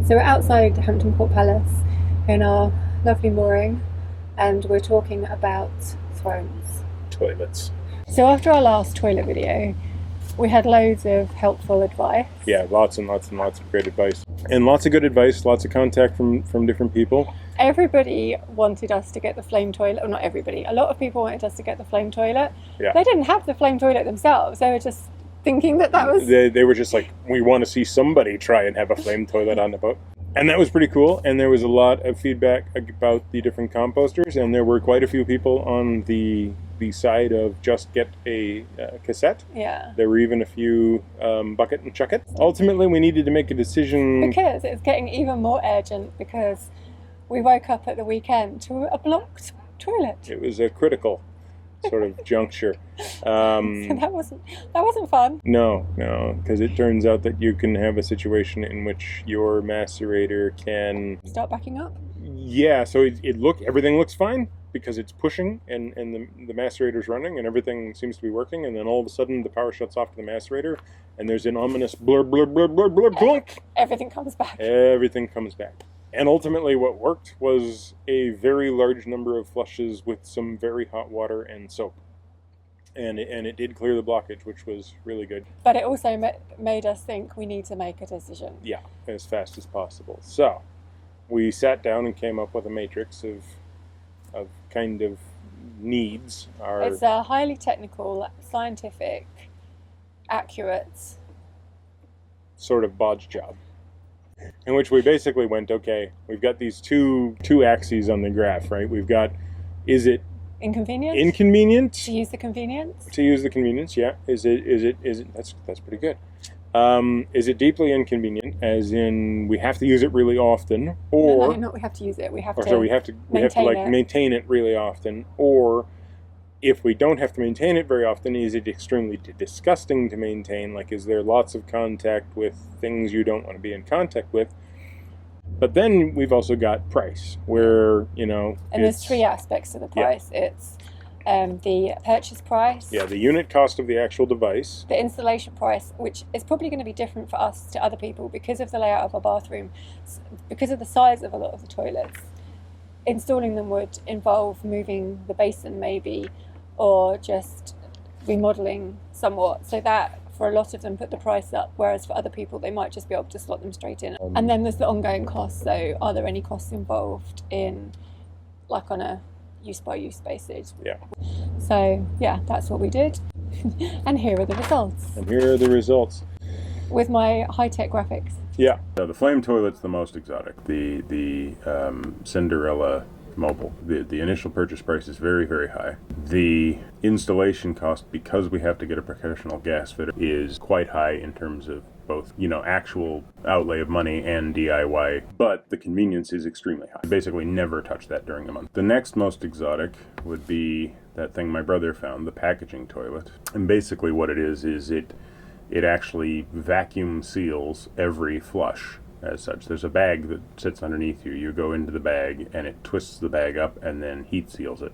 So we're outside Hampton Court Palace in our lovely mooring, and we're talking about thrones. Toilets. So after our last toilet video, we had loads of helpful advice. Yeah, lots and lots and lots of great advice. And lots of good advice, lots of contact from different people. Everybody wanted us to get the flame toilet. Well, not everybody. A lot of people wanted us to get the flame toilet. Yeah. They didn't have the flame toilet themselves. They were just thinking that was... They were just like, we want to see somebody try and have a flame toilet on the boat. And that was pretty cool. And there was a lot of feedback about the different composters. And there were quite a few people on the side of just get a cassette. Yeah. There were even a few bucket and chuck it. Ultimately, we needed to make a decision. Because it's getting even more urgent because we woke up at the weekend to a blocked toilet. It was a critical sort of juncture. So that wasn't fun. No, because it turns out that you can have a situation in which your macerator can start backing up. Yeah, so everything looks fine because it's pushing and the macerator's running and everything seems to be working, and then all of a sudden the power shuts off to the macerator and there's an ominous blur blur blur blur blur blunk. Everything comes back. Everything comes back. And ultimately what worked was a very large number of flushes with some very hot water and soap. And it did clear the blockage, which was really good. But it also made us think we need to make a decision. Yeah, as fast as possible. So we sat down and came up with a matrix of kind of needs. It's a highly technical, scientific, accurate sort of bodge job. In which we basically went, okay, we've got these two axes on the graph, right? We've got, is it inconvenient to use the convenience? To use the convenience, yeah. Is it that's pretty good. Is it deeply inconvenient, as in we have to use it really often, or no, not we have to use it. We have to maintain it really often, or if we don't have to maintain it very often, is it extremely disgusting to maintain? Like, is there lots of contact with things you don't want to be in contact with? But then we've also got price, where, and there's three aspects to the price. Yeah. It's the purchase price. Yeah, the unit cost of the actual device. The installation price, which is probably going to be different for us to other people because of the layout of our bathroom, because of the size of a lot of the toilets. Installing them would involve moving the basin maybe, or just remodeling somewhat. So that, for a lot of them, put the price up, whereas for other people, they might just be able to slot them straight in. And then there's the ongoing costs. So are there any costs involved in, like, on a use-by-use basis? Yeah. So, yeah, that's what we did. And here are the results. With my high-tech graphics. Yeah. So the flame toilet's the most exotic. The Cinderella Mobile. The initial purchase price is very, very high. The installation cost, because we have to get a professional gas fitter, is quite high in terms of both, actual outlay of money and DIY, but the convenience is extremely high. I basically never touch that during the month. The next most exotic would be that thing my brother found, the packaging toilet. And basically what it is it actually vacuum seals every flush. As such, there's a bag that sits underneath you. You go into the bag and it twists the bag up and then heat seals it.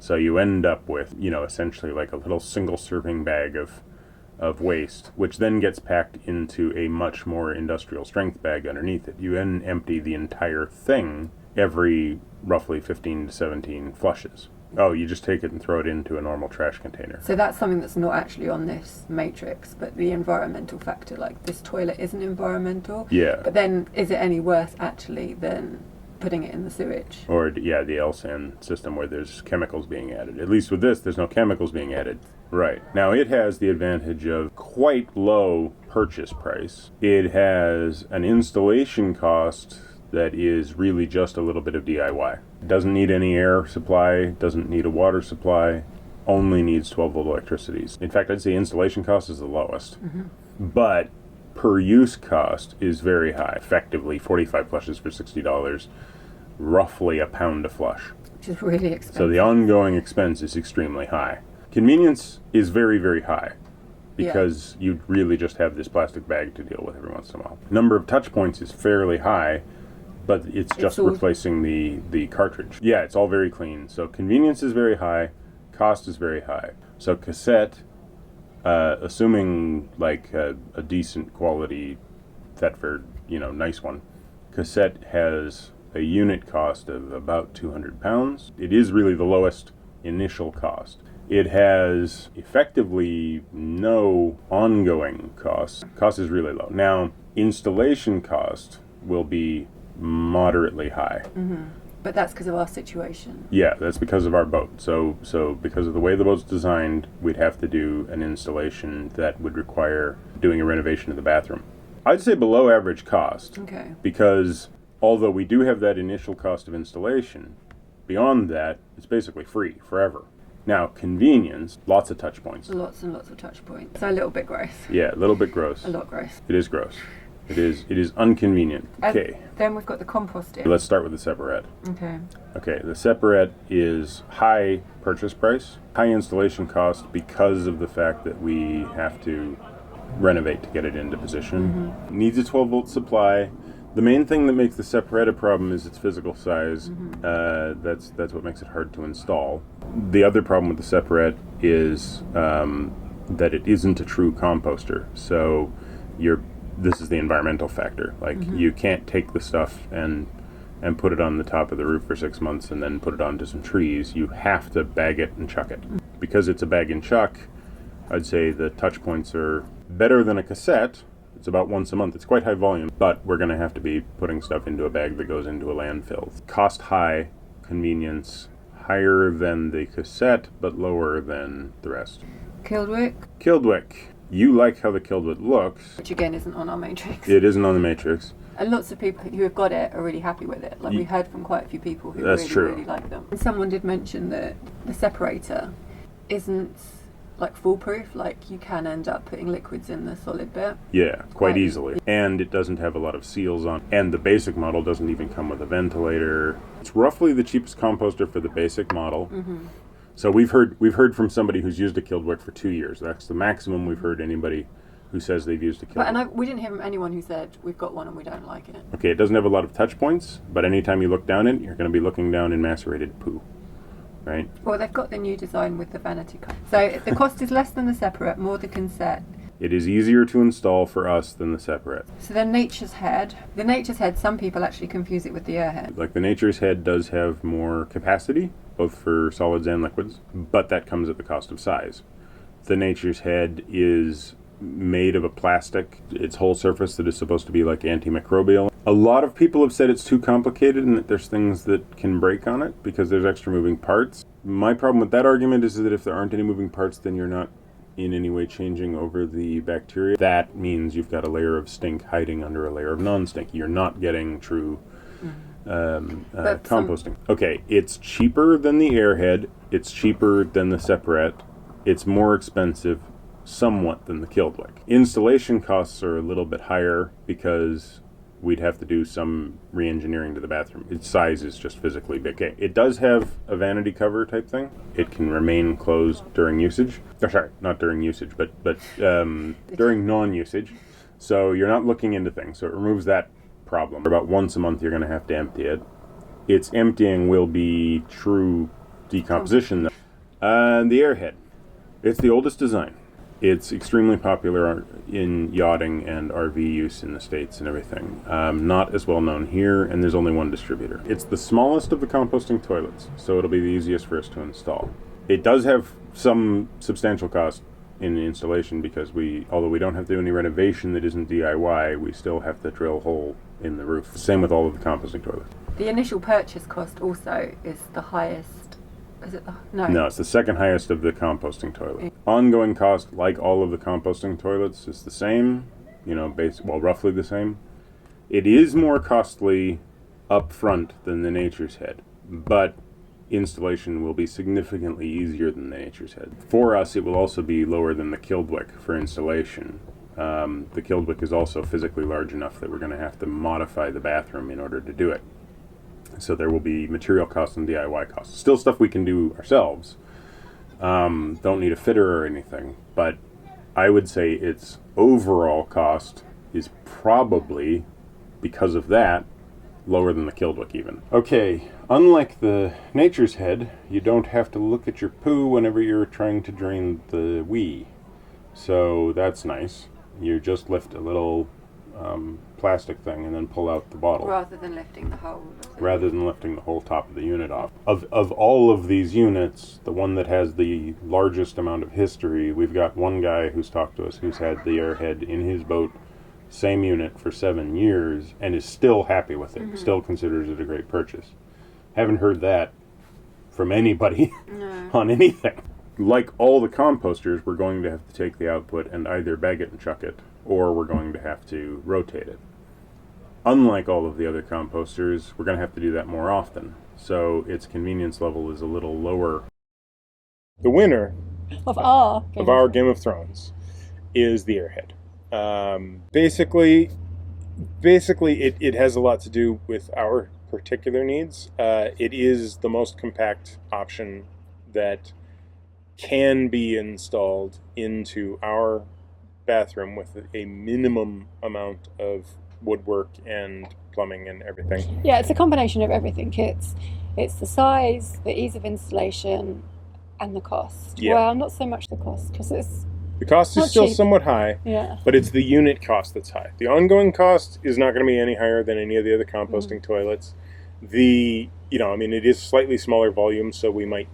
So you end up with, essentially like a little single serving bag of waste, which then gets packed into a much more industrial strength bag underneath it. You then empty the entire thing every roughly 15 to 17 flushes. Oh, you just take it and throw it into a normal trash container. So that's something that's not actually on this matrix, but the environmental factor, like this toilet isn't environmental. Yeah. But then is it any worse actually than putting it in the sewage? Or, the LSAN system where there's chemicals being added. At least with this, there's no chemicals being added. Right. Now, it has the advantage of quite low purchase price. It has an installation cost that is really just a little bit of DIY. It doesn't need any air supply, doesn't need a water supply, only needs 12-volt electricity. In fact, I'd say installation cost is the lowest. Mm-hmm. But per use cost is very high. Effectively, 45 flushes for $60, roughly a pound a flush. Which is really expensive. So the ongoing expense is extremely high. Convenience is very, very high, because you really just have this plastic bag to deal with every once in a while. Number of touch points is fairly high, but it's just replacing the cartridge. Yeah, it's all very clean. So convenience is very high, cost is very high. So Cassette, assuming like a decent quality Thetford, nice one, Cassette has a unit cost of about £200. It is really the lowest initial cost. It has effectively no ongoing costs. Cost is really low. Now, installation cost will be moderately high. Mm-hmm. But that's because of our situation. Yeah, that's because of our boat. So because of the way the boat's designed, we'd have to do an installation that would require doing a renovation of the bathroom. I'd say below average cost. Okay. Because although we do have that initial cost of installation, beyond that, it's basically free forever. Now, convenience, lots of touch points. Lots and lots of touch points. So a little bit gross. Yeah, a little bit gross. A lot gross. It is gross. It is inconvenient. Okay. Then we've got the composting. Let's start with the separate. Okay. Okay, the separate is high purchase price, high installation cost because of the fact that we have to renovate to get it into position. Mm-hmm. Needs a 12-volt supply. The main thing that makes the separate a problem is its physical size. Mm-hmm. That's what makes it hard to install. The other problem with the separate is that it isn't a true composter. So this is the environmental factor. Like you can't take the stuff and put it on the top of the roof for 6 months and then put it onto some trees. You have to bag it and chuck it. Because it's a bag and chuck, I'd say the touch points are better than a cassette. It's about once a month. It's quite high volume, but we're going to have to be putting stuff into a bag that goes into a landfill. Cost high, convenience higher than the cassette, but lower than the rest. Kildwick. You like how the Kildwick looks. Which again isn't on our matrix. It isn't on the matrix. And lots of people who have got it are really happy with it. Like we heard from quite a few people who That's really, true. really like them. And someone did mention that the separator isn't like foolproof. Like you can end up putting liquids in the solid bit. Yeah, quite easily. And it doesn't have a lot of seals on. And the basic model doesn't even come with a ventilator. It's roughly the cheapest composter for the basic model. Mm-hmm. So we've heard from somebody who's used a Kildwick for 2 years. That's the maximum we've heard anybody who says they've used a Kildwick. But we didn't hear from anyone who said we've got one and we don't like it. Okay, it doesn't have a lot of touch points, but anytime you look down it, you're going to be looking down in macerated poo, right? Well, they've got the new design with the vanity cup. So the cost is less than the separate, more the cassette. It is easier to install for us than the separate. So then Nature's Head. The Nature's Head, some people actually confuse it with the Airhead. Like the Nature's Head does have more capacity, both for solids and liquids, but that comes at the cost of size. The Nature's Head is made of a plastic, its whole surface that is supposed to be like antimicrobial. A lot of people have said it's too complicated and that there's things that can break on it because there's extra moving parts. My problem with that argument is that if there aren't any moving parts, then you're not in any way changing over the bacteria. That means you've got a layer of stink hiding under a layer of non-stink. You're not getting true composting. Okay, it's cheaper than the Airhead. It's cheaper than the separate. It's more expensive somewhat than the Kildwick. Installation costs are a little bit higher because we'd have to do some re-engineering to the bathroom. Its size is just physically big. Okay, it does have a vanity cover type thing. It can remain closed during usage. Oh, sorry, not during usage, but during non-usage. So you're not looking into things. So it removes that problem. About once a month, you're going to have to empty it. Its emptying will be true decomposition. The Airhead. It's the oldest design. It's extremely popular in yachting and RV use in the States and everything. Not as well known here, and there's only one distributor. It's the smallest of the composting toilets, so it'll be the easiest for us to install. It does have some substantial cost in the installation because although we don't have to do any renovation that isn't DIY, we still have to drill a hole in the roof. Same with all of the composting toilets. The initial purchase cost also is the highest. Is it no? No, it's the second highest of the composting toilet. Ongoing cost, like all of the composting toilets, is the same. Roughly the same. It is more costly up front than the Nature's Head, but installation will be significantly easier than the Nature's Head. For us, it will also be lower than the Kildwick for installation. The Kildwick is also physically large enough that we're going to have to modify the bathroom in order to do it. So there will be material costs and DIY costs. Still stuff we can do ourselves. Don't need a fitter or anything. But I would say its overall cost is probably, because of that, lower than the Kildwick even. Okay, unlike the Nature's Head, you don't have to look at your poo whenever you're trying to drain the wee. So that's nice. You just lift a little plastic thing and then pull out the bottle. Rather than lifting the whole. Rather than lifting the whole top of the unit off. Of all of these units, the one that has the largest amount of history, we've got one guy who's talked to us who's had the Airhead in his boat, same unit for 7 years, and is still happy with it, still considers it a great purchase. Haven't heard that from anybody on anything. Like all the composters, we're going to have to take the output and either bag it and chuck it, or we're going to have to rotate it. Unlike all of the other composters, we're going to have to do that more often, so its convenience level is a little lower. The winner of our Game of Thrones is the Airhead. Basically, it has a lot to do with our particular needs. It is the most compact option that can be installed into our bathroom with a minimum amount of woodwork and plumbing and everything. Yeah, it's a combination of everything. It's the size, the ease of installation, and the cost. Yeah. Well, not so much the cost, because the cost is still cheap. somewhat high, but it's the unit cost that's high. The ongoing cost is not going to be any higher than any of the other composting toilets. It is slightly smaller volume, so we might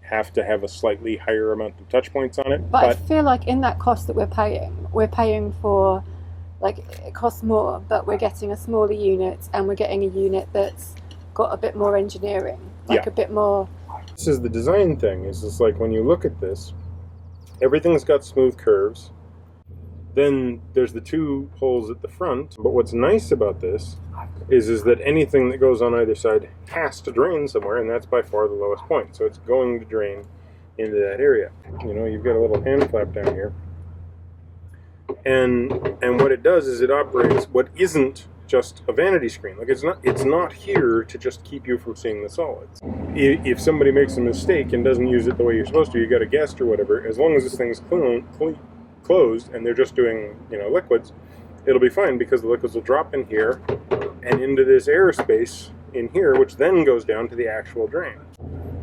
have to have a slightly higher amount of touch points on it. But I feel like in that cost that we're paying for, like, it costs more, but we're getting a smaller unit, and we're getting a unit that's got a bit more engineering, a bit more. This is the design thing. Is just like when you look at this, everything's got smooth curves. Then there's the 2 holes at the front. But what's nice about this is that anything that goes on either side has to drain somewhere, and that's by far the lowest point. So it's going to drain into that area. You've got a little hand flap down here. And what it does is it operates what isn't just a vanity screen. Like, it's not here to just keep you from seeing the solids. If somebody makes a mistake and doesn't use it the way you're supposed to, you got a guest or whatever, as long as this thing's closed and they're just doing liquids, it'll be fine, because the liquids will drop in here and into this airspace in here, which then goes down to the actual drain.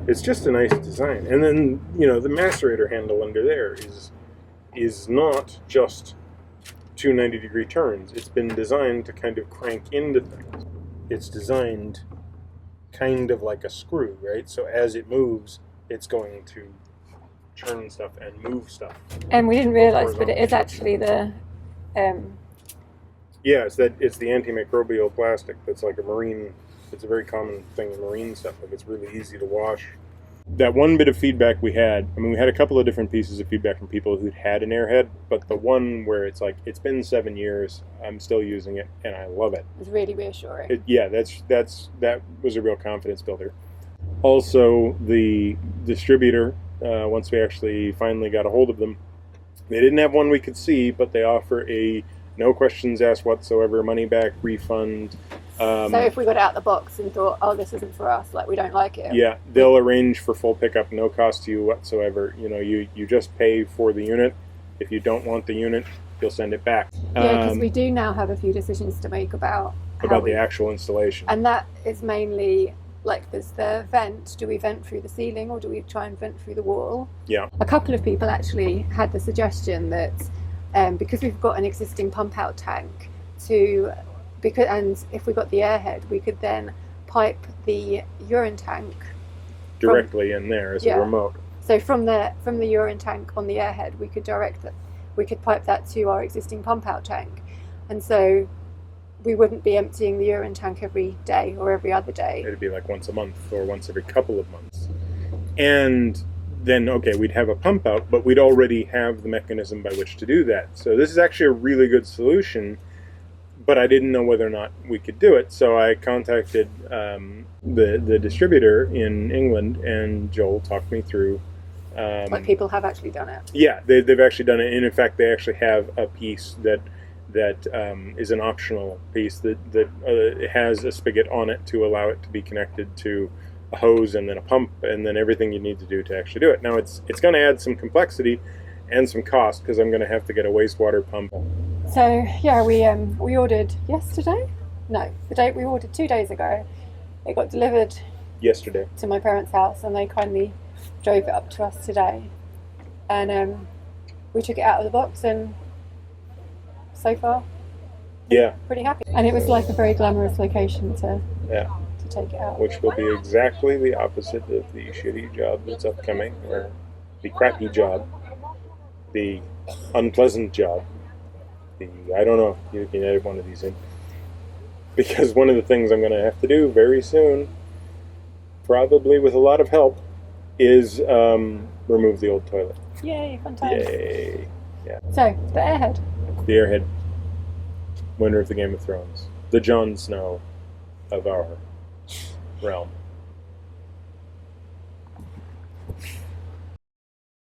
It's just a nice design. And then the macerator handle under there is not just 2 90-degree turns. It's been designed to kind of crank into things. It's designed kind of like a screw, right? So as it moves, it's going to churn stuff and move stuff. And we didn't realise, but it is actually the. Yeah, it's the antimicrobial plastic that's like a marine. It's a very common thing in marine stuff. Like, it's really easy to wash. That one bit of feedback we had, we had a couple of different pieces of feedback from people who'd had an Airhead, but the one where it's like, it's been 7 years, I'm still using it, and I love it. It's really reassuring. That was a real confidence builder. Also, the distributor, once we actually finally got a hold of them, they didn't have one we could see, but they offer a no questions asked whatsoever, money back, refund. So if we got it out the box and thought, oh, this isn't for us, like, we don't like it. Yeah, they'll arrange for full pickup, no cost to you whatsoever. You just pay for the unit. If you don't want the unit, you'll send it back. Yeah, because we do now have a few decisions to make about the actual installation. And that is mainly, like, there's the vent. Do we vent through the ceiling, or do we try and vent through the wall? Yeah. A couple of people actually had the suggestion that because we've got an existing pump out tank, and if we got the Airhead, we could then pipe the urine tank directly in there as a remote. So from the urine tank on the Airhead, we could pipe that to our existing pump out tank, and so we wouldn't be emptying the urine tank every day or every other day. It'd be like once a month or once every couple of months. And then, we'd have a pump out, but we'd already have the mechanism by which to do that. So this is actually a really good solution, but I didn't know whether or not we could do it. So I contacted the distributor in England, and Joel talked me through. Like, people have actually done it. Yeah, they've actually done it. And in fact, they actually have a piece that is an optional piece that has a spigot on it to allow it to be connected to a hose and then a pump and then everything you need to do to actually do it. Now it's going to add some complexity and some cost, because I'm going to have to get a wastewater pump. So yeah, we ordered yesterday. No, we ordered 2 days ago. It got delivered yesterday to my parents' house, and they kindly drove it up to us today. And we took it out of the box, and so far Yeah, pretty happy. And it was like a very glamorous location to yeah. take it out. Which will be exactly the opposite of the shitty job that's upcoming, or the crappy job, the unpleasant job. I don't know. You can edit one of these in. Because one of the things I'm going to have to do very soon, probably with a lot of help, is remove the old toilet. Yay, fun times. Yay. Yeah. So, the Airhead. The Airhead, winner of the Game of Thrones. The Jon Snow of our realm.